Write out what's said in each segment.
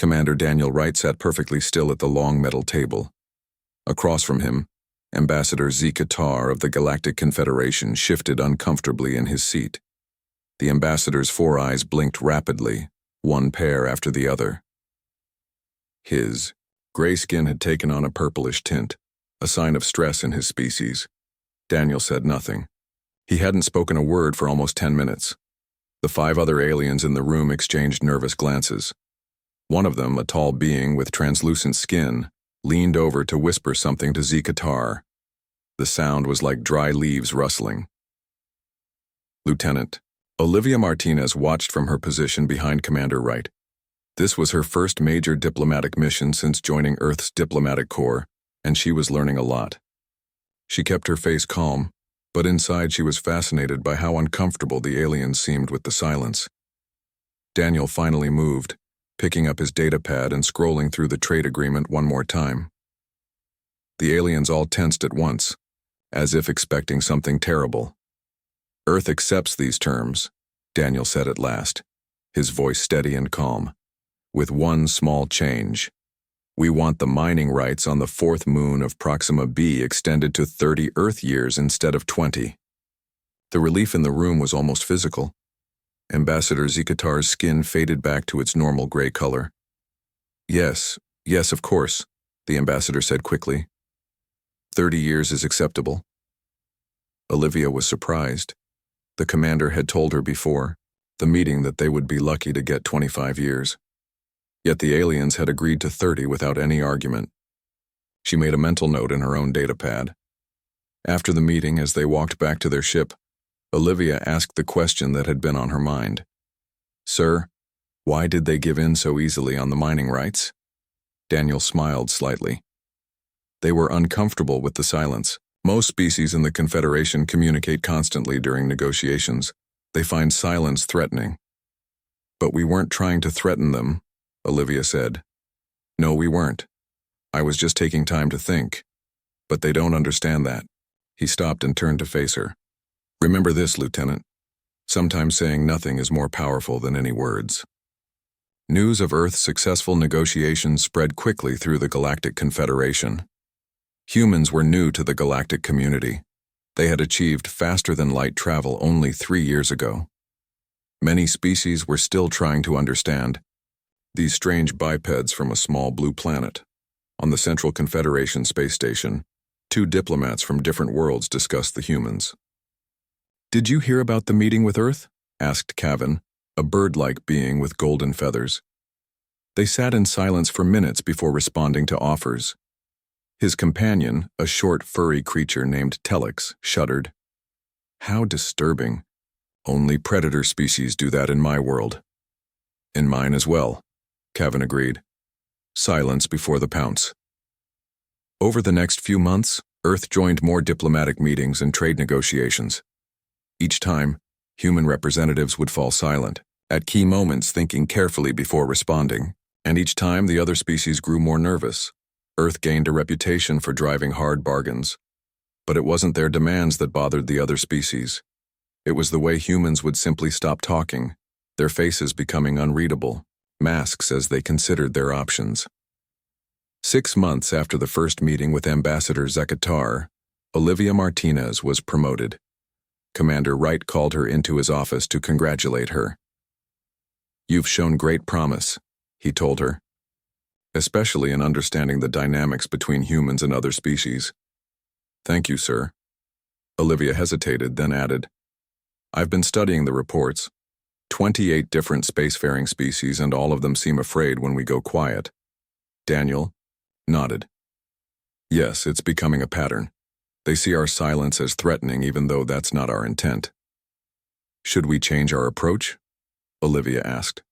Commander Daniel Wright sat perfectly still at the long metal table. Across from him, Ambassador Zeke Tar of the Galactic Confederation shifted uncomfortably in his seat. The ambassador's four eyes blinked rapidly, one pair after the other. His gray skin had taken on a purplish tint, a sign of stress in his species. Daniel said nothing. He hadn't spoken a word for almost 10 minutes. The 5 other aliens in the room exchanged nervous glances. One of them, a tall being with translucent skin, leaned over to whisper something to Zeke Tar. The sound was like dry leaves rustling. Lieutenant, Olivia Martinez watched from her position behind Commander Wright. This was her first major diplomatic mission since joining Earth's diplomatic corps, and she was learning a lot. She kept her face calm, but inside she was fascinated by how uncomfortable the aliens seemed with the silence. Daniel finally moved, picking up his datapad and scrolling through the trade agreement one more time. The aliens all tensed at once, as if expecting something terrible. Earth accepts these terms, Daniel said at last, his voice steady and calm. With one small change. We want the mining rights on the 4th moon of Proxima b extended to 30 Earth years instead of 20. The relief in the room was almost physical. Ambassador Zeke Tar's skin faded back to its normal gray color. Yes, of course, the ambassador said quickly. 30 years is acceptable. Olivia was surprised. The commander had told her before, the meeting, that they would be lucky to get 25 years. Yet the aliens had agreed to 30 without any argument. She made a mental note in her own datapad. After the meeting, as they walked back to their ship, Olivia asked the question that had been on her mind. Sir, why did they give in so easily on the mining rights? Daniel smiled slightly. They were uncomfortable with the silence. Most species in the Confederation communicate constantly during negotiations. They find silence threatening. But we weren't trying to threaten them, Olivia said. No, we weren't. I was just taking time to think. But they don't understand that. He stopped and turned to face her. Remember this, Lieutenant. Sometimes saying nothing is more powerful than any words. News of Earth's successful negotiations spread quickly through the Galactic Confederation. Humans were new to the galactic community. They had achieved faster-than-light travel only 3 years ago. Many species were still trying to understand. These strange bipeds from a small blue planet. On the Central Confederation space station, 2 diplomats from different worlds discussed the humans. Did you hear about the meeting with Earth? Asked Kevin, a bird-like being with golden feathers. They sat in silence for minutes before responding to offers. His companion, a short, furry creature named Telex, shuddered. How disturbing. Only predator species do that in my world. In mine as well, Kevin agreed. Silence before the pounce. Over the next few months, Earth joined more diplomatic meetings and trade negotiations. Each time, human representatives would fall silent, at key moments thinking carefully before responding, and each time the other species grew more nervous. Earth gained a reputation for driving hard bargains. But it wasn't their demands that bothered the other species. It was the way humans would simply stop talking, their faces becoming unreadable, masks as they considered their options. 6 months after the first meeting with Ambassador Zeke Tar, Olivia Martinez was promoted. Commander Wright called her into his office to congratulate her. You've shown great promise, he told her, especially in understanding the dynamics between humans and other species. Thank you, sir. Olivia hesitated, then added, I've been studying the reports. 28 different spacefaring species, and all of them seem afraid when we go quiet. Daniel nodded. Yes, it's becoming a pattern. They see our silence as threatening even though that's not our intent. Should we change our approach? Olivia asked.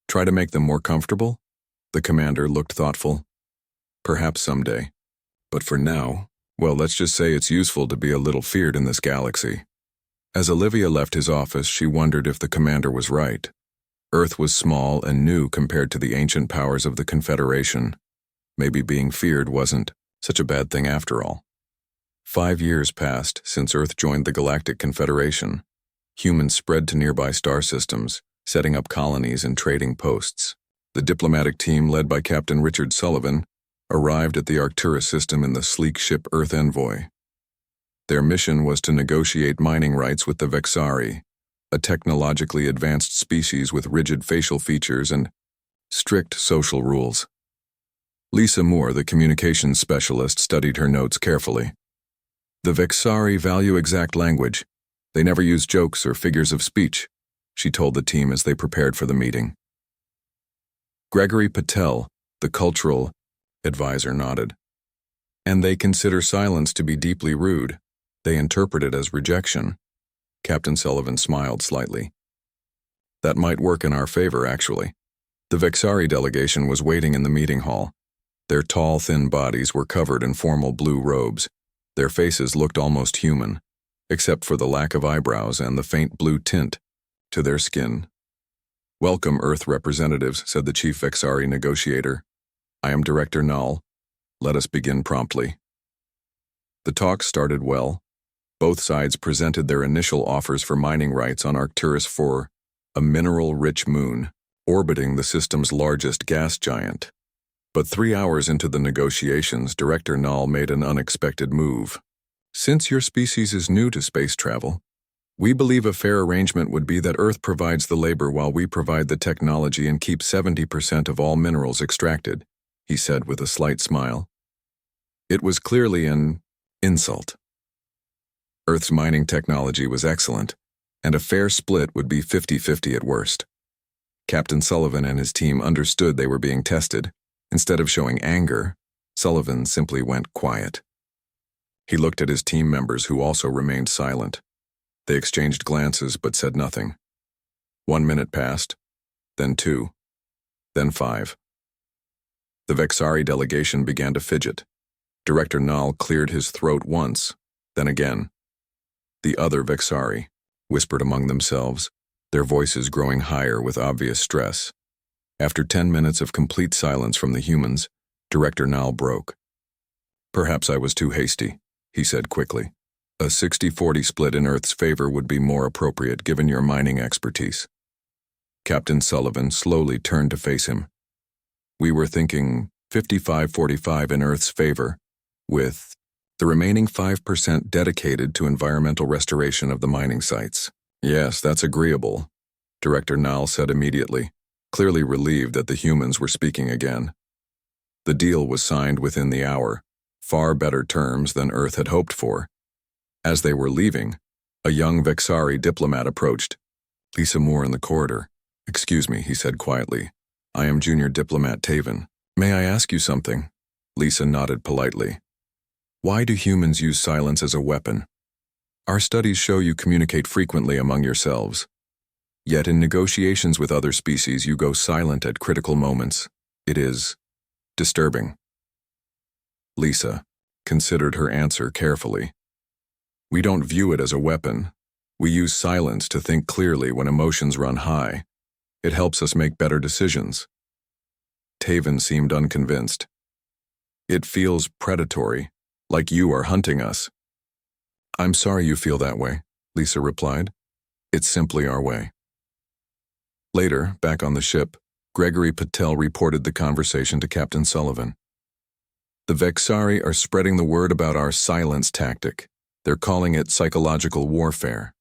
Try to make them more comfortable? The commander looked thoughtful. Perhaps someday. But for now, well, let's just say it's useful to be a little feared in this galaxy. As Olivia left his office, she wondered if the commander was right. Earth was small and new compared to the ancient powers of the Confederation. Maybe being feared wasn't such a bad thing after all. 5 years passed since Earth joined the Galactic Confederation. Humans spread to nearby star systems, setting up colonies and trading posts. The diplomatic team, led by Captain Richard Sullivan, arrived at the Arcturus system in the sleek ship Earth Envoy. Their mission was to negotiate mining rights with the Vexari, a technologically advanced species with rigid facial features and strict social rules. Lisa Moore, the communications specialist, studied her notes carefully. The Vexari value exact language. They never use jokes or figures of speech, she told the team as they prepared for the meeting. Gregory Patel, the cultural advisor, nodded. And they consider silence to be deeply rude. They interpret it as rejection. Captain Sullivan smiled slightly. That might work in our favor, actually. The Vexari delegation was waiting in the meeting hall. Their tall, thin bodies were covered in formal blue robes. Their faces looked almost human, except for the lack of eyebrows and the faint blue tint to their skin. Welcome, Earth representatives, said the chief Vexari negotiator. I am Director Null. Let us begin promptly. The talk started well. Both sides presented their initial offers for mining rights on Arcturus for a mineral-rich moon, orbiting the system's largest gas giant. But 3 hours into the negotiations, Director Null made an unexpected move. Since your species is new to space travel, we believe a fair arrangement would be that Earth provides the labor while we provide the technology and keep 70% of all minerals extracted, he said with a slight smile. It was clearly an insult. Earth's mining technology was excellent, and a fair split would be 50-50 at worst. Captain Sullivan and his team understood they were being tested. Instead of showing anger, Sullivan simply went quiet. He looked at his team members, who also remained silent. They exchanged glances but said nothing. 1 minute passed, then 2, then 5. The Vexari delegation began to fidget. Director Null cleared his throat once, then again. The other Vexari whispered among themselves, their voices growing higher with obvious stress. After 10 minutes of complete silence from the humans, Director Null broke. Perhaps I was too hasty, he said quickly. A 60-40 split in Earth's favor would be more appropriate given your mining expertise. Captain Sullivan slowly turned to face him. We were thinking 55-45 in Earth's favor, with the remaining 5% dedicated to environmental restoration of the mining sites. Yes, that's agreeable, Director Null said immediately, clearly relieved that the humans were speaking again. The deal was signed within the hour, far better terms than Earth had hoped for. As they were leaving, a young Vexari diplomat approached. Lisa Moore in the corridor. Excuse me, he said quietly. I am Junior Diplomat Taven. May I ask you something? Lisa nodded politely. Why do humans use silence as a weapon? Our studies show you communicate frequently among yourselves. Yet in negotiations with other species you go silent at critical moments. It is disturbing. Lisa considered her answer carefully. We don't view it as a weapon. We use silence to think clearly when emotions run high. It helps us make better decisions. Taven seemed unconvinced. It feels predatory, like you are hunting us. I'm sorry you feel that way, Lisa replied. It's simply our way. Later, back on the ship, Gregory Patel reported the conversation to Captain Sullivan. The Vexari are spreading the word about our silence tactic. They're calling it psychological warfare.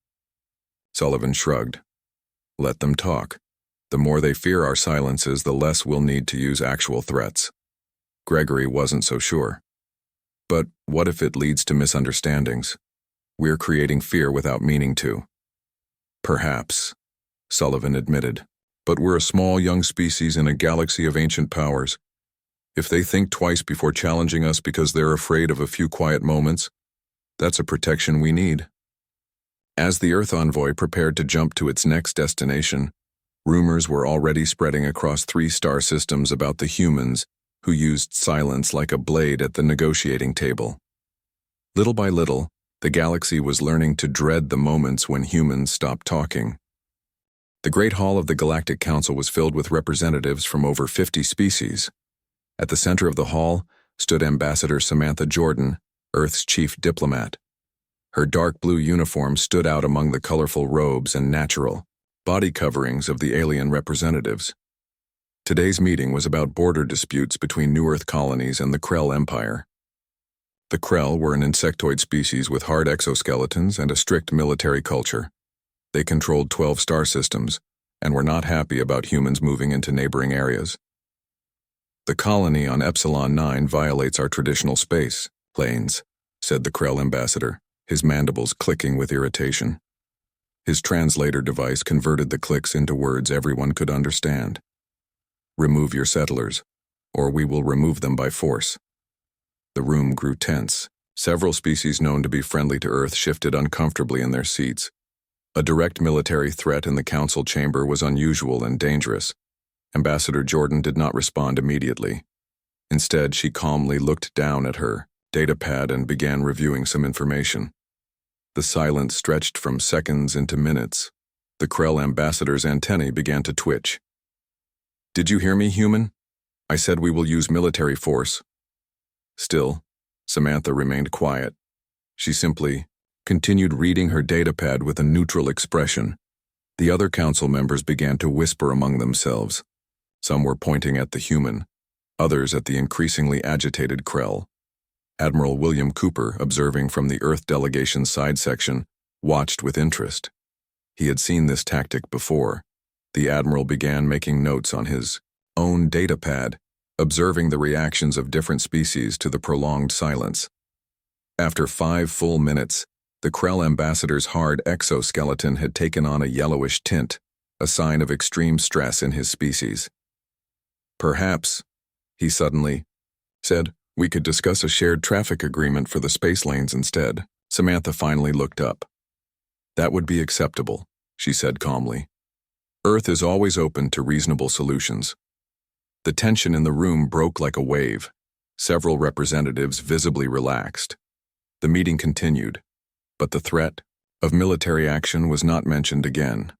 Sullivan shrugged. Let them talk. The more they fear our silences, the less we'll need to use actual threats. Gregory wasn't so sure. But what if it leads to misunderstandings? We're creating fear without meaning to. Perhaps, Sullivan admitted. But we're a small young species in a galaxy of ancient powers. If they think twice before challenging us because they're afraid of a few quiet moments, that's a protection we need. As the Earth envoy prepared to jump to its next destination, rumors were already spreading across 3 star systems about the humans who used silence like a blade at the negotiating table. Little by little, the galaxy was learning to dread the moments when humans stopped talking. The Great Hall of the Galactic Council was filled with representatives from over 50 species. At the center of the hall stood Ambassador Samantha Jordan, Earth's chief diplomat. Her dark blue uniform stood out among the colorful robes and natural body coverings of the alien representatives. Today's meeting was about border disputes between New Earth colonies and the Krell Empire. The Krell were an insectoid species with hard exoskeletons and a strict military culture. They controlled 12 star systems and were not happy about humans moving into neighboring areas. "The colony on Epsilon 9 violates our traditional space lanes," said the Krell ambassador, his mandibles clicking with irritation. His translator device converted the clicks into words everyone could understand. "Remove your settlers, or we will remove them by force." The room grew tense. Several species known to be friendly to Earth shifted uncomfortably in their seats. A direct military threat in the council chamber was unusual and dangerous. Ambassador Jordan did not respond immediately. Instead, she calmly looked down at her datapad and began reviewing some information. The silence stretched from seconds into minutes. The Krell ambassador's antennae began to twitch. "Did you hear me, human? I said we will use military force." Still, Samantha remained quiet. She simply continued reading her datapad with a neutral expression. The other council members began to whisper among themselves. Some were pointing at the human, others at the increasingly agitated Krell. Admiral William Cooper, observing from the Earth delegation's side section, watched with interest. He had seen this tactic before. The Admiral began making notes on his own datapad, observing the reactions of different species to the prolonged silence. After 5 full minutes, the Krell ambassador's hard exoskeleton had taken on a yellowish tint, a sign of extreme stress in his species. "Perhaps," he suddenly said, "we could discuss a shared traffic agreement for the space lanes instead." Samantha finally looked up. "That would be acceptable," she said calmly. "Earth is always open to reasonable solutions." The tension in the room broke like a wave. Several representatives visibly relaxed. The meeting continued, but the threat of military action was not mentioned again.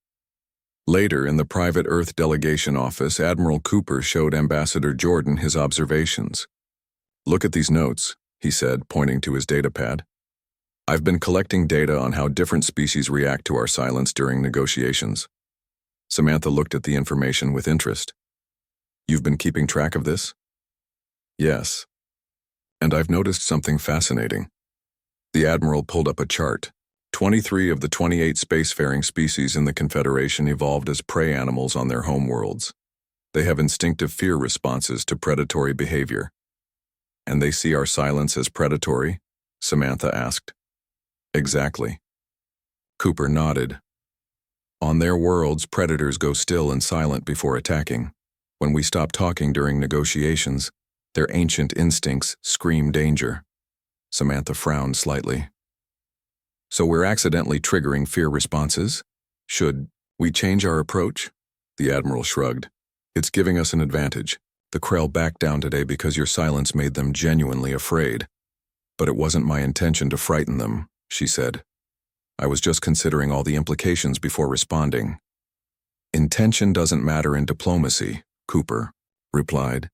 Later, in the private Earth delegation office, Admiral Cooper showed Ambassador Jordan his observations. "Look at these notes," he said, pointing to his datapad. "I've been collecting data on how different species react to our silence during negotiations." Samantha looked at the information with interest. "You've been keeping track of this?" "Yes. And I've noticed something fascinating." The Admiral pulled up a chart. 23 of the 28 spacefaring species in the Confederation evolved as prey animals on their homeworlds. They have instinctive fear responses to predatory behavior. "And they see our silence as predatory?" Samantha asked. "Exactly." Cooper nodded. "On their worlds, predators go still and silent before attacking. When we stop talking during negotiations, their ancient instincts scream danger." Samantha frowned slightly. "So we're accidentally triggering fear responses? Should we change our approach?" The Admiral shrugged. "It's giving us an advantage. The Krell backed down today because your silence made them genuinely afraid. But it wasn't my intention to frighten them," she said. "I was just considering all the implications before responding." "Intention doesn't matter in diplomacy," Cooper replied.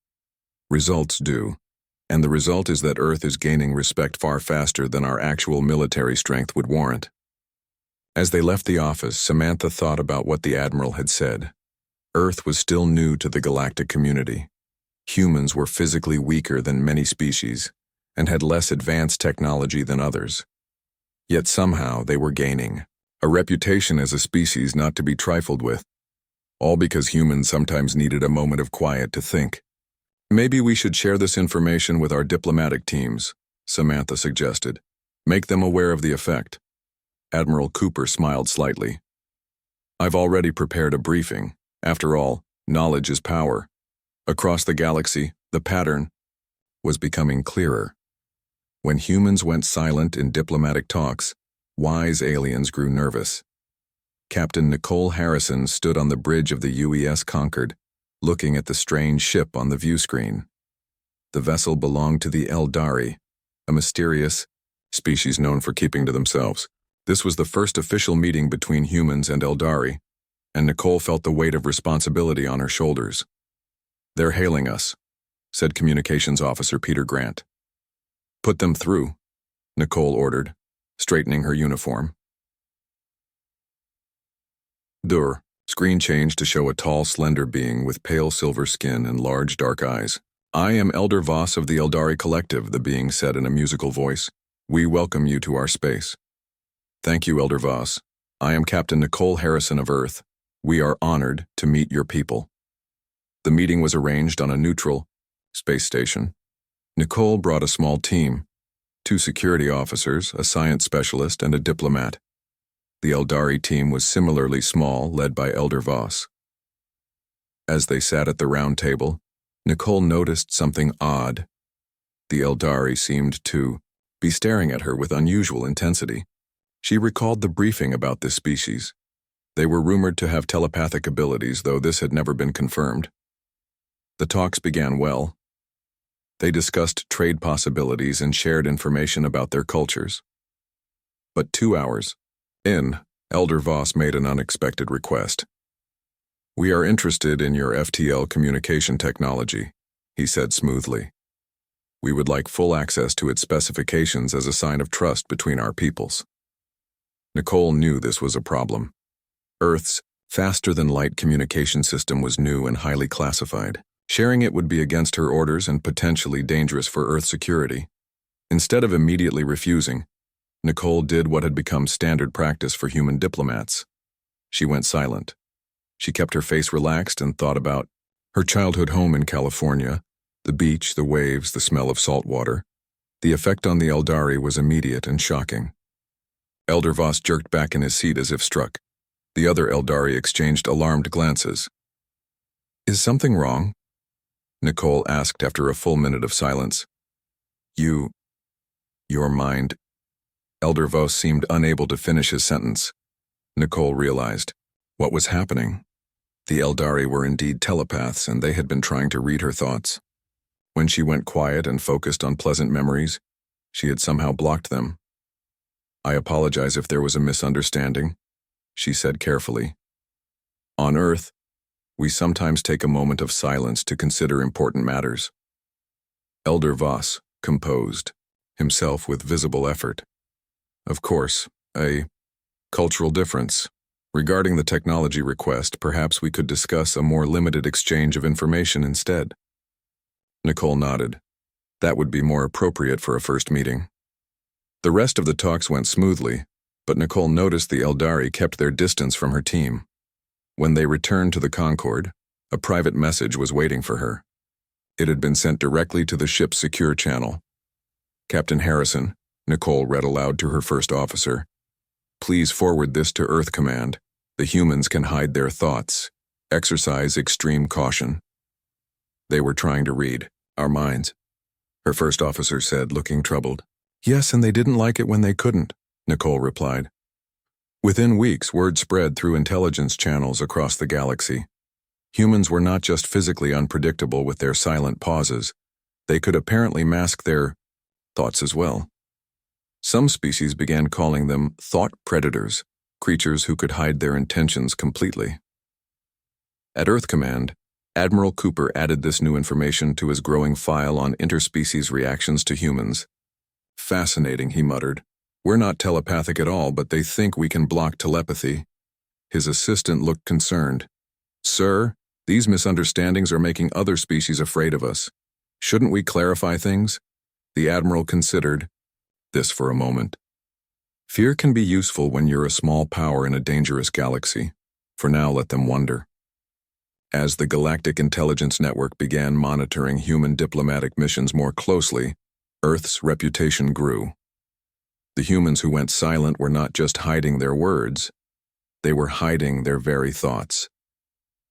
"Results do. And the result is that Earth is gaining respect far faster than our actual military strength would warrant." As they left the office, Samantha thought about what the Admiral had said. Earth was still new to the galactic community. Humans were physically weaker than many species and had less advanced technology than others. Yet somehow they were gaining a reputation as a species not to be trifled with, all because humans sometimes needed a moment of quiet to think. "Maybe we should share this information with our diplomatic teams," Samantha suggested. "Make them aware of the effect." Admiral Cooper smiled slightly. "I've already prepared a briefing. After all, knowledge is power." Across the galaxy, the pattern was becoming clearer. When humans went silent in diplomatic talks, wise aliens grew nervous. Captain Nicole Harrison stood on the bridge of the UES Concord, looking at the strange ship on the view screen. The vessel belonged to the Eldari, a mysterious species known for keeping to themselves. This was the first official meeting between humans and Eldari, and Nicole felt the weight of responsibility on her shoulders. "They're hailing us," said Communications Officer Peter Grant. "Put them through," Nicole ordered, straightening her uniform. "Dur," Screen changed to show a tall, slender being with pale silver skin and large dark eyes. "I am Elder Voss of the Eldari Collective," the being said in a musical voice. "We welcome you to our space." "Thank you, Elder Voss. I am Captain Nicole Harrison of Earth. We are honored to meet your people." The meeting was arranged on a neutral space station. Nicole brought a small team, 2 security officers, a science specialist, and a diplomat. The Eldari team was similarly small, led by Elder Voss. As they sat at the round table, Nicole noticed something odd. The Eldari seemed to be staring at her with unusual intensity. She recalled the briefing about this species. They were rumored to have telepathic abilities, though this had never been confirmed. The talks began well. They discussed trade possibilities and shared information about their cultures. But 2 hours in, Elder Voss made an unexpected request. "We are interested in your FTL communication technology," he said smoothly. "We would like full access to its specifications as a sign of trust between our peoples." Nicole knew this was a problem. Earth's faster-than-light communication system was new and highly classified. Sharing it would be against her orders and potentially dangerous for Earth security. Instead of immediately refusing, Nicole did what had become standard practice for human diplomats. She went silent. She kept her face relaxed and thought about her childhood home in California, the beach, the waves, the smell of salt water. The effect on the Eldari was immediate and shocking. Elder Voss jerked back in his seat as if struck. The other Eldari exchanged alarmed glances. "Is something wrong?" Nicole asked after a full minute of silence. Your mind." Elder Voss seemed unable to finish his sentence. Nicole realized what was happening. The Eldari were indeed telepaths, and they had been trying to read her thoughts. When she went quiet and focused on pleasant memories, she had somehow blocked them. "I apologize if there was a misunderstanding," she said carefully. "On Earth, we sometimes take a moment of silence to consider important matters." Elder Voss composed himself with visible effort. "Of course, a cultural difference. Regarding the technology request, perhaps we could discuss a more limited exchange of information instead." Nicole nodded. That would be more appropriate for a first meeting. The rest of the talks went smoothly, but Nicole noticed the Eldari kept their distance from her team. When they returned to the Concorde, a private message was waiting for her. It had been sent directly to the ship's secure channel. "Captain Harrison," Nicole read aloud to her first officer, "please forward this to Earth Command. The humans can hide their thoughts. Exercise extreme caution." "They were trying to read our minds," her first officer said, looking troubled. "Yes, and they didn't like it when they couldn't," Nicole replied. Within weeks, word spread through intelligence channels across the galaxy. Humans were not just physically unpredictable with their silent pauses. They could apparently mask their thoughts as well. Some species began calling them thought predators, creatures who could hide their intentions completely. At Earth Command, Admiral Cooper added this new information to his growing file on interspecies reactions to humans. "Fascinating," he muttered. "We're not telepathic at all, but they think we can block telepathy." His assistant looked concerned. "Sir, these misunderstandings are making other species afraid of us. Shouldn't we clarify things?" The Admiral considered this for a moment. "Fear can be useful when you're a small power in a dangerous galaxy. For now, let them wonder." As the Galactic Intelligence Network began monitoring human diplomatic missions more closely, Earth's reputation grew. The humans who went silent were not just hiding their words, they were hiding their very thoughts.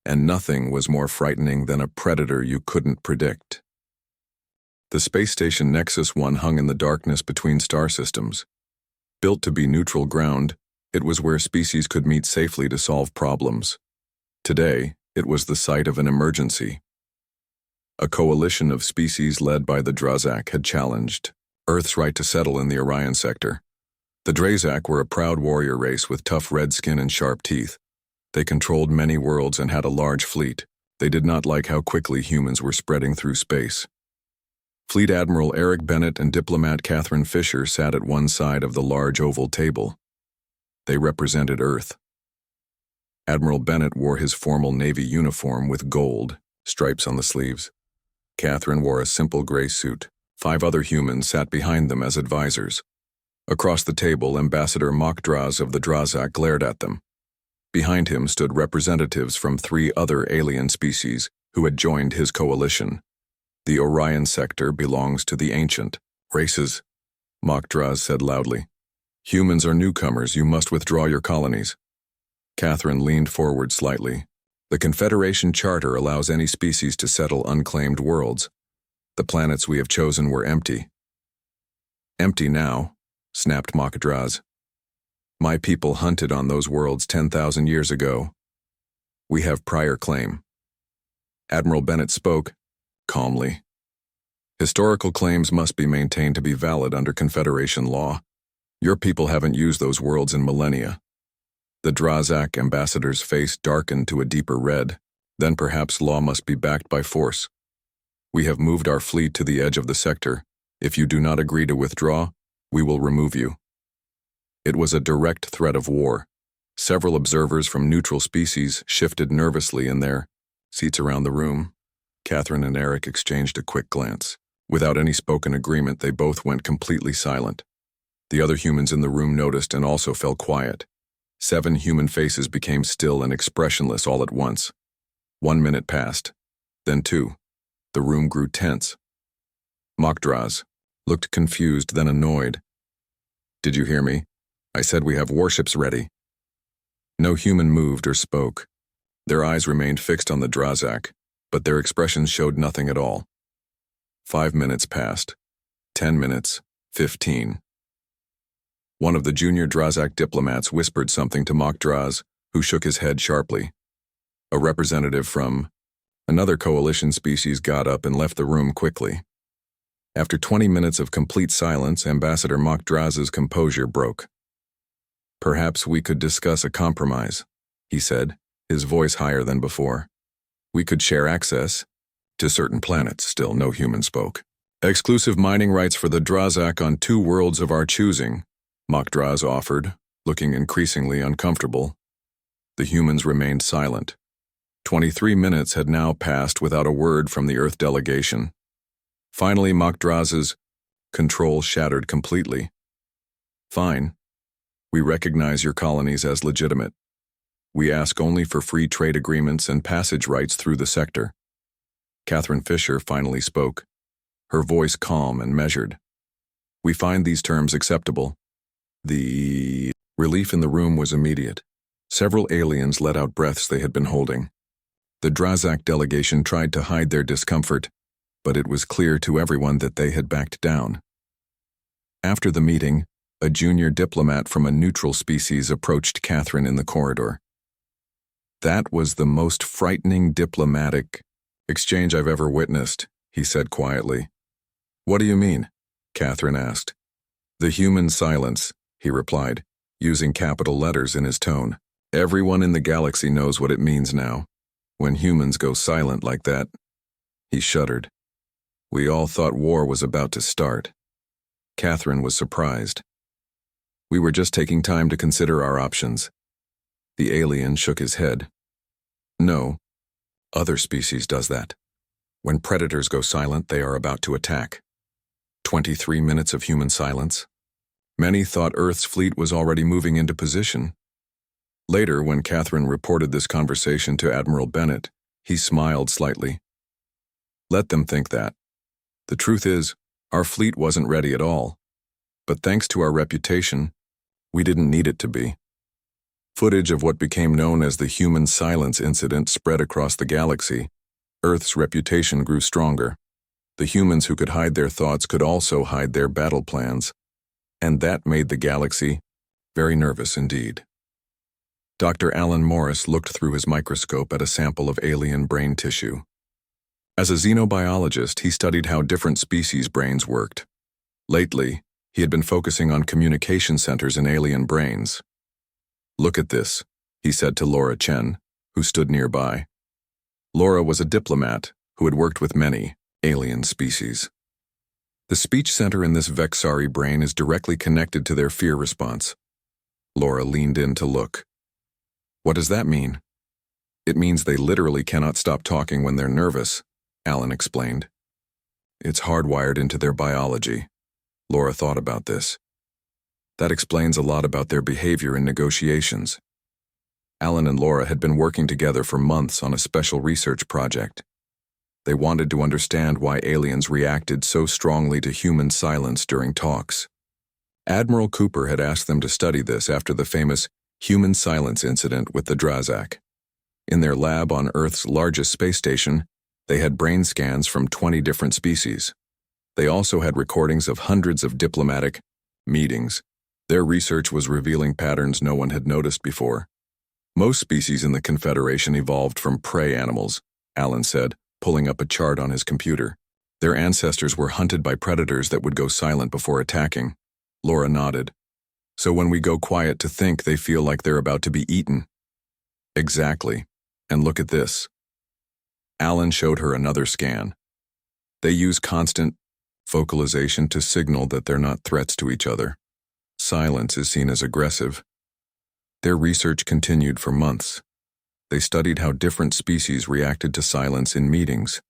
And nothing was more frightening than a predator you couldn't predict. The space station Nexus 1 hung in the darkness between star systems. Built to be neutral ground, it was where species could meet safely to solve problems. Today, it was the site of an emergency. A coalition of species led by the Drazak had challenged Earth's right to settle in the Orion sector. The Drazak were a proud warrior race with tough red skin and sharp teeth. They controlled many worlds and had a large fleet. They did not like how quickly humans were spreading through space. Fleet Admiral Eric Bennett and diplomat Catherine Fisher sat at one side of the large oval table. They represented Earth. Admiral Bennett wore his formal Navy uniform with gold stripes on the sleeves. Catherine wore a simple gray suit. 5 other humans sat behind them as advisors. Across the table, Ambassador Mokdraz of the Drazak glared at them. Behind him stood representatives from 3 other alien species who had joined his coalition. The Orion sector belongs to the ancient races, Mokdraz said loudly. Humans are newcomers, you must withdraw your colonies. Catherine leaned forward slightly. The Confederation Charter allows any species to settle unclaimed worlds. The planets we have chosen were empty. Empty now, snapped Mokdraz. My people hunted on those worlds 10,000 years ago. We have prior claim. Admiral Bennett spoke, calmly. Historical claims must be maintained to be valid under Confederation law. Your people haven't used those worlds in millennia. The Drazak ambassador's face darkened to a deeper red. Then perhaps law must be backed by force. We have moved our fleet to the edge of the sector. If you do not agree to withdraw, we will remove you. It was a direct threat of war. Several observers from neutral species shifted nervously in their seats around the room. Catherine and Eric exchanged a quick glance. Without any spoken agreement, they both went completely silent. The other humans in the room noticed and also fell quiet. 7 human faces became still and expressionless all at once. 1 minute passed, then 2. The room grew tense. Mokdraz looked confused, then annoyed. Did you hear me? I said we have warships ready. No human moved or spoke. Their eyes remained fixed on the Drazak, but their expressions showed nothing at all. 5 minutes passed. 10 minutes. 15. One of the junior Drazak diplomats whispered something to Mokdraz, who shook his head sharply. A representative from another coalition species got up and left the room quickly. After 20 minutes of complete silence, Ambassador Mokdraz's composure broke. Perhaps we could discuss a compromise, he said, his voice higher than before. We could share access to certain planets. Still no human spoke. Exclusive mining rights for the Drazak on 2 worlds of our choosing, Mokdraz offered, looking increasingly uncomfortable. The humans remained silent. 23 minutes had now passed without a word from the Earth delegation. Finally, Mokdraz's control shattered completely. Fine. We recognize your colonies as legitimate. We ask only for free trade agreements and passage rights through the sector. Catherine Fisher finally spoke, her voice calm and measured. We find these terms acceptable. The relief in the room was immediate. Several aliens let out breaths they had been holding. The Drazak delegation tried to hide their discomfort, but it was clear to everyone that they had backed down. After the meeting, a junior diplomat from a neutral species approached Catherine in the corridor. That was the most frightening diplomatic exchange I've ever witnessed, he said quietly. What do you mean? Catherine asked. The human silence, he replied, using capital letters in his tone. Everyone in the galaxy knows what it means now. When humans go silent like that. He shuddered. We all thought war was about to start. Catherine was surprised. We were just taking time to consider our options. The alien shook his head. No, other species does that. When predators go silent, they are about to attack. 23 minutes of human silence. Many thought Earth's fleet was already moving into position. Later, when Catherine reported this conversation to Admiral Bennett, he smiled slightly. Let them think that. The truth is, our fleet wasn't ready at all. But thanks to our reputation, we didn't need it to be. Footage of what became known as the human silence incident spread across the galaxy. Earth's reputation grew stronger. The humans who could hide their thoughts could also hide their battle plans. And that made the galaxy very nervous indeed. Dr. Alan Morris looked through his microscope at a sample of alien brain tissue. As a xenobiologist, he studied how different species' brains worked. Lately, he had been focusing on communication centers in alien brains. Look at this, he said to Laura Chen, who stood nearby. Laura was a diplomat who had worked with many alien species. The speech center in this Vexari brain is directly connected to their fear response. Laura leaned in to look. What does that mean? It means they literally cannot stop talking when they're nervous, Alan explained. It's hardwired into their biology. Laura thought about this. That explains a lot about their behavior in negotiations. Alan and Laura had been working together for months on a special research project. They wanted to understand why aliens reacted so strongly to human silence during talks. Admiral Cooper had asked them to study this after the famous human silence incident with the Drazak. In their lab on Earth's largest space station, they had brain scans from 20 different species. They also had recordings of hundreds of diplomatic meetings. Their research was revealing patterns no one had noticed before. Most species in the Confederation evolved from prey animals, Alan said, pulling up a chart on his computer. Their ancestors were hunted by predators that would go silent before attacking. Laura nodded. So when we go quiet to think, they feel like they're about to be eaten. Exactly. And look at this. Alan showed her another scan. They use constant vocalization to signal that they're not threats to each other. Silence is seen as aggressive. Their research continued for months. They studied how different species reacted to silence in meetings.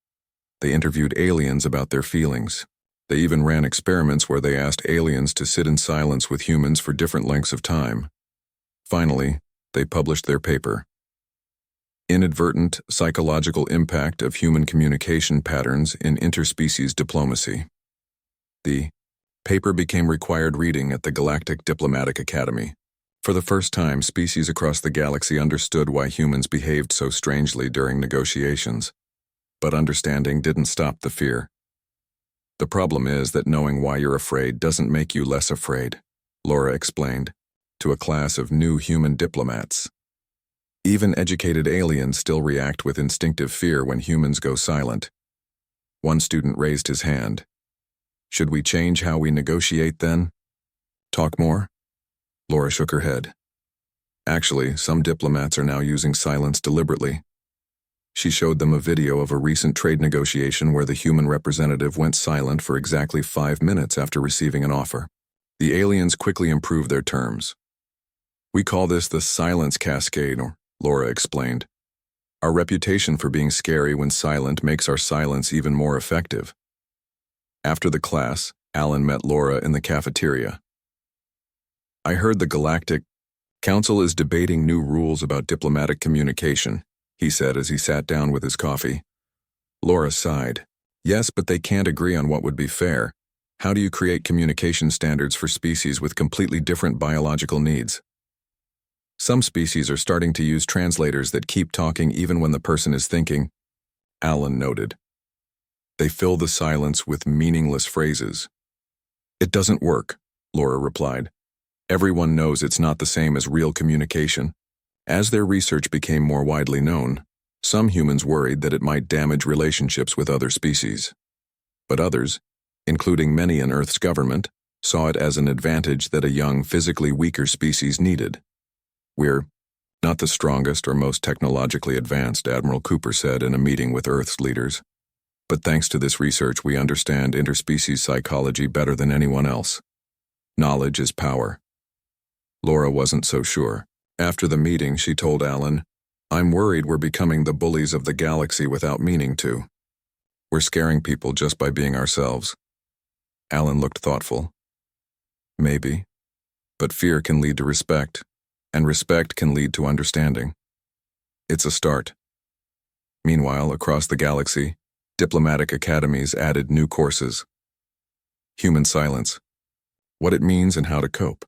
They interviewed aliens about their feelings. They even ran experiments where they asked aliens to sit in silence with humans for different lengths of time. Finally, they published their paper. Inadvertent Psychological Impact of Human Communication Patterns in Interspecies Diplomacy. The paper became required reading at the Galactic Diplomatic Academy. For the first time, species across the galaxy understood why humans behaved so strangely during negotiations. But understanding didn't stop the fear. The problem is that knowing why you're afraid doesn't make you less afraid, Laura explained, to a class of new human diplomats. Even educated aliens still react with instinctive fear when humans go silent. One student raised his hand. Should we change how we negotiate then? Talk more? Laura shook her head. Actually, some diplomats are now using silence deliberately. She showed them a video of a recent trade negotiation where the human representative went silent for exactly 5 minutes after receiving an offer. The aliens quickly improved their terms. We call this the silence cascade, Laura explained. Our reputation for being scary when silent makes our silence even more effective. After the class, Alan met Laura in the cafeteria. I heard the Galactic Council is debating new rules about diplomatic communication, he said as he sat down with his coffee. Laura sighed. Yes, but they can't agree on what would be fair. How do you create communication standards for species with completely different biological needs? Some species are starting to use translators that keep talking even when the person is thinking, Alan noted. They fill the silence with meaningless phrases. It doesn't work, Laura replied. Everyone knows it's not the same as real communication. As their research became more widely known, some humans worried that it might damage relationships with other species. But others, including many in Earth's government, saw it as an advantage that a young, physically weaker species needed. We're not the strongest or most technologically advanced, Admiral Cooper said in a meeting with Earth's leaders. But thanks to this research, we understand interspecies psychology better than anyone else. Knowledge is power. Laura wasn't so sure. After the meeting, she told Alan, I'm worried we're becoming the bullies of the galaxy without meaning to. We're scaring people just by being ourselves. Alan looked thoughtful. Maybe. But fear can lead to respect, and respect can lead to understanding. It's a start. Meanwhile, across the galaxy, diplomatic academies added new courses. Human silence. What it means and how to cope.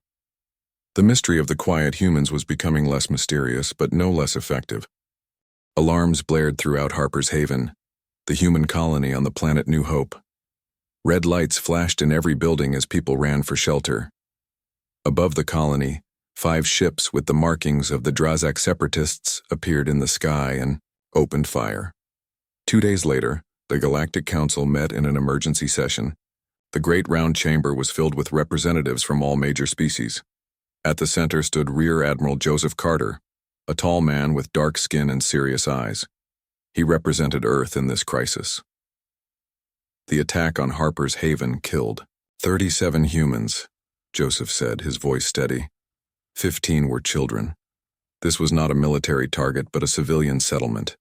The mystery of the quiet humans was becoming less mysterious, but no less effective. Alarms blared throughout Harper's Haven, the human colony on the planet New Hope. Red lights flashed in every building as people ran for shelter. Above the colony, 5 ships with the markings of the Drazak separatists appeared in the sky and opened fire. 2 days later, the Galactic Council met in an emergency session. The great round chamber was filled with representatives from all major species. At the center stood Rear Admiral Joseph Carter, a tall man with dark skin and serious eyes. He represented Earth in this crisis. The attack on Harper's Haven killed 37 humans, Joseph said, his voice steady. 15 were children. This was not a military target but a civilian settlement.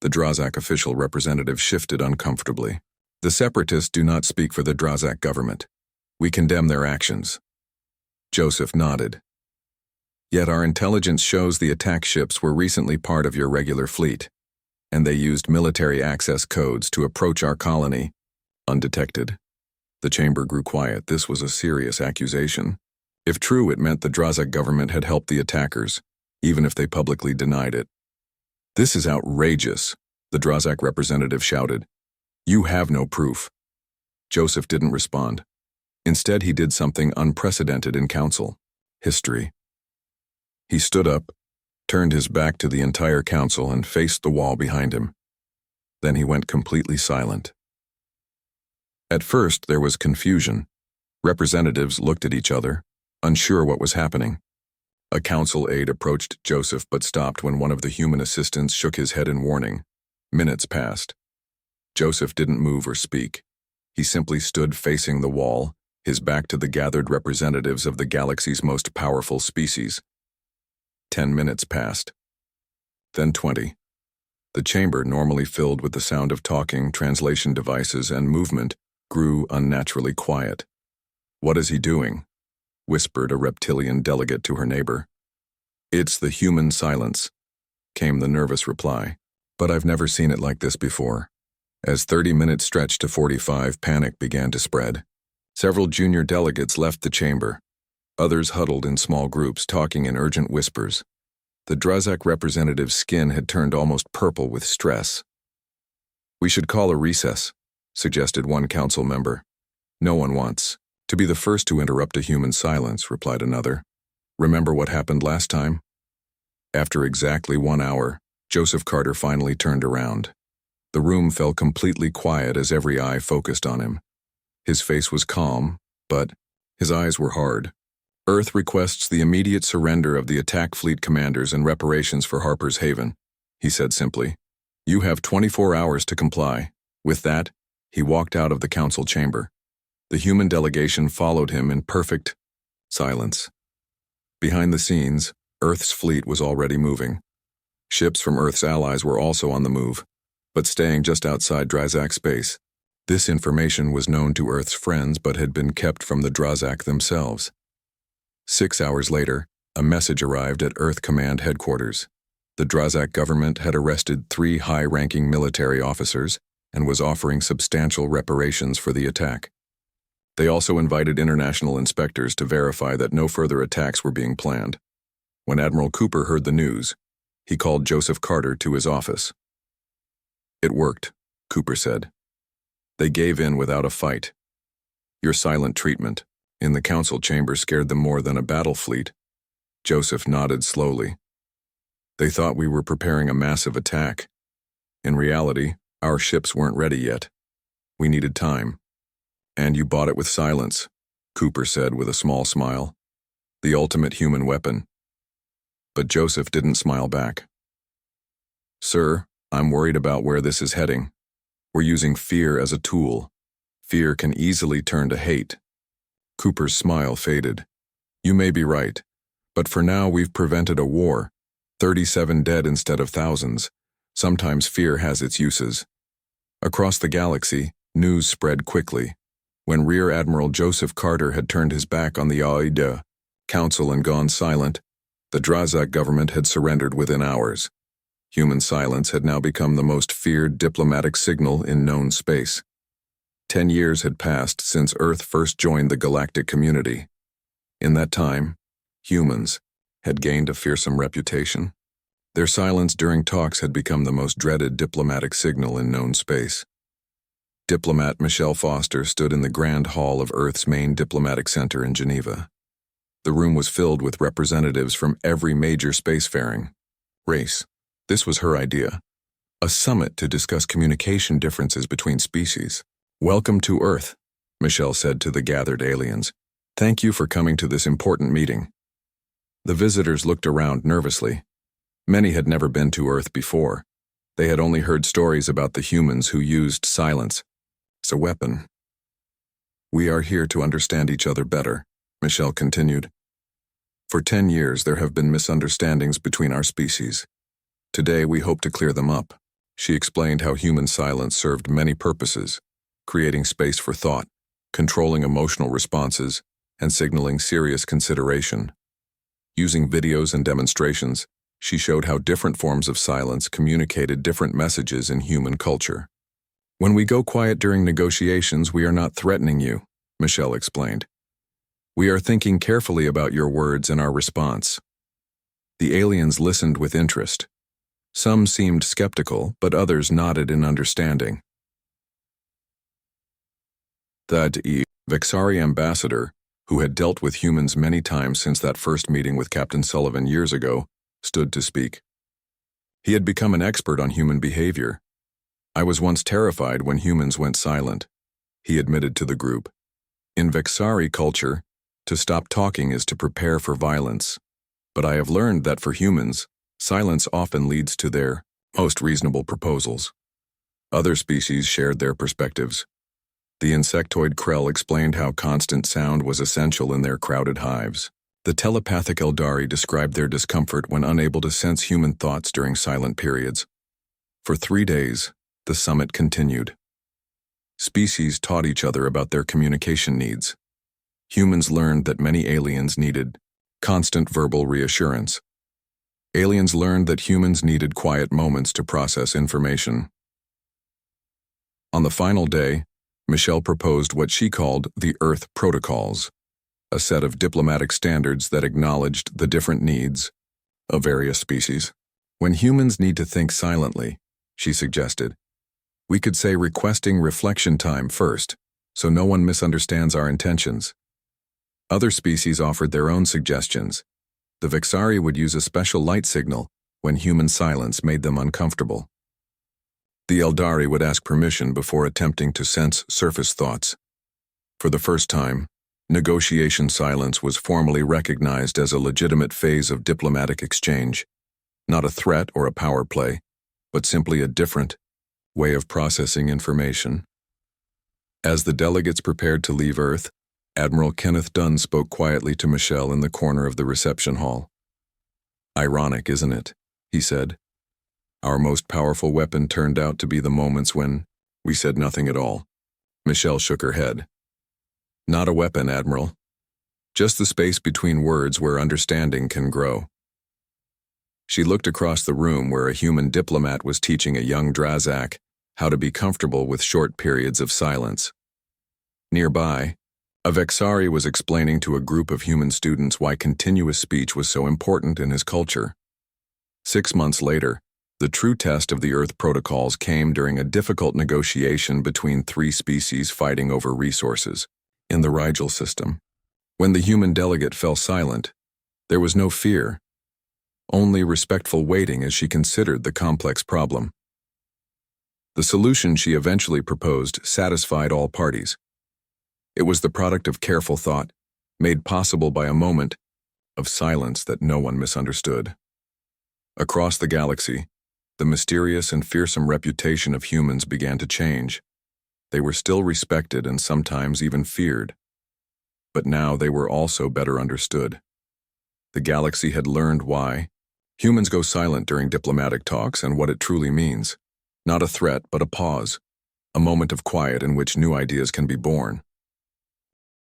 The Drazak official representative shifted uncomfortably. The separatists do not speak for the Drazak government. We condemn their actions. Joseph nodded. Yet our intelligence shows the attack ships were recently part of your regular fleet, and they used military access codes to approach our colony undetected. The chamber grew quiet. This was a serious accusation. If true, it meant the Drazak government had helped the attackers, even if they publicly denied it. This is outrageous, the Drazak representative shouted. You have no proof. Joseph didn't respond. Instead, he did something unprecedented in council. History. He stood up, turned his back to the entire council, and faced the wall behind him. Then he went completely silent. At first, there was confusion. Representatives looked at each other, unsure what was happening. A council aide approached Joseph but stopped when one of the human assistants shook his head in warning. Minutes passed. Joseph didn't move or speak. He simply stood facing the wall, his back to the gathered representatives of the galaxy's most powerful species. 10 minutes passed. Then 20. The chamber, normally filled with the sound of talking, translation devices, and movement, grew unnaturally quiet. What is he doing? Whispered a reptilian delegate to her neighbor. It's the human silence, came the nervous reply. But I've never seen it like this before. As 30 minutes stretched to 45, panic began to spread. Several junior delegates left the chamber. Others huddled in small groups, talking in urgent whispers. The Drazak representative's skin had turned almost purple with stress. We should call a recess, suggested one council member. No one wants to be the first to interrupt a human silence, replied another. Remember what happened last time? After exactly 1 hour, Joseph Carter finally turned around. The room fell completely quiet as every eye focused on him. His face was calm, but his eyes were hard. Earth requests the immediate surrender of the attack fleet commanders and reparations for Harper's Haven, he said simply. You have 24 hours to comply. With that, he walked out of the council chamber. The human delegation followed him in perfect silence. Behind the scenes, Earth's fleet was already moving. Ships from Earth's allies were also on the move, but staying just outside Drazak space. This information was known to Earth's friends but had been kept from the Drazak themselves. 6 hours later, a message arrived at Earth Command headquarters. The Drazak government had arrested 3 high-ranking military officers and was offering substantial reparations for the attack. They also invited international inspectors to verify that no further attacks were being planned. When Admiral Cooper heard the news, he called Joseph Carter to his office. It worked, Cooper said. They gave in without a fight. Your silent treatment in the council chamber scared them more than a battle fleet. Joseph nodded slowly. They thought we were preparing a massive attack. In reality, our ships weren't ready yet. We needed time. And you bought it with silence, Cooper said with a small smile. The ultimate human weapon. But Joseph didn't smile back. Sir, I'm worried about where this is heading. We're using fear as a tool. Fear can easily turn to hate. Cooper's smile faded. You may be right, but for now we've prevented a war. 37 dead instead of thousands. Sometimes fear has its uses. Across the galaxy, news spread quickly. When Rear Admiral Joseph Carter had turned his back on the AudioBook Council and gone silent, the Drazak government had surrendered within hours. Human silence had now become the most feared diplomatic signal in known space. 10 years had passed since Earth first joined the galactic community. In that time, humans had gained a fearsome reputation. Their silence during talks had become the most dreaded diplomatic signal in known space. Diplomat Michelle Foster stood in the grand hall of Earth's main diplomatic center in Geneva. The room was filled with representatives from every major spacefaring race. This was her idea. A summit to discuss communication differences between species. Welcome to Earth, Michelle said to the gathered aliens. Thank you for coming to this important meeting. The visitors looked around nervously. Many had never been to Earth before. They had only heard stories about the humans who used silence as a weapon. We are here to understand each other better, Michelle continued. For 10 years, there have been misunderstandings between our species. Today, we hope to clear them up. She explained how human silence served many purposes, creating space for thought, controlling emotional responses, and signaling serious consideration. Using videos and demonstrations, she showed how different forms of silence communicated different messages in human culture. When we go quiet during negotiations, we are not threatening you, Michelle explained. We are thinking carefully about your words and our response. The aliens listened with interest. Some seemed skeptical, but others nodded in understanding. The Vexari ambassador, who had dealt with humans many times since that first meeting with Captain Sullivan years ago, stood to speak. He had become an expert on human behavior. I was once terrified when humans went silent, he admitted to the group. In Vexari culture, to stop talking is to prepare for violence. But I have learned that for humans, silence often leads to their most reasonable proposals. Other species shared their perspectives. The insectoid Krell explained how constant sound was essential in their crowded hives. The telepathic Eldari described their discomfort when unable to sense human thoughts during silent periods. For 3 days, the summit continued. Species taught each other about their communication needs. Humans learned that many aliens needed constant verbal reassurance. Aliens learned that humans needed quiet moments to process information. On the final day, Michelle proposed what she called the Earth Protocols, a set of diplomatic standards that acknowledged the different needs of various species. When humans need to think silently, she suggested, we could say requesting reflection time first, so no one misunderstands our intentions. Other species offered their own suggestions. The Vexari would use a special light signal when human silence made them uncomfortable. The Eldari would ask permission before attempting to sense surface thoughts. For the first time, negotiation silence was formally recognized as a legitimate phase of diplomatic exchange, not a threat or a power play, but simply a different way of processing information. As the delegates prepared to leave Earth, Admiral Kenneth Dunn spoke quietly to Michelle in the corner of the reception hall. Ironic, isn't it? He said. Our most powerful weapon turned out to be the moments when we said nothing at all. Michelle shook her head. Not a weapon, Admiral. Just the space between words where understanding can grow. She looked across the room where a human diplomat was teaching a young Drazak how to be comfortable with short periods of silence. Nearby, a Vexari was explaining to a group of human students why continuous speech was so important in his culture. 6 months later, the true test of the Earth Protocols came during a difficult negotiation between 3 species fighting over resources in the Rigel system. When the human delegate fell silent, there was no fear, only respectful waiting as she considered the complex problem. The solution she eventually proposed satisfied all parties. It was the product of careful thought, made possible by a moment of silence that no one misunderstood. Across the galaxy, the mysterious and fearsome reputation of humans began to change. They were still respected and sometimes even feared. But now they were also better understood. The galaxy had learned why humans go silent during diplomatic talks and what it truly means. Not a threat, but a pause, a moment of quiet in which new ideas can be born.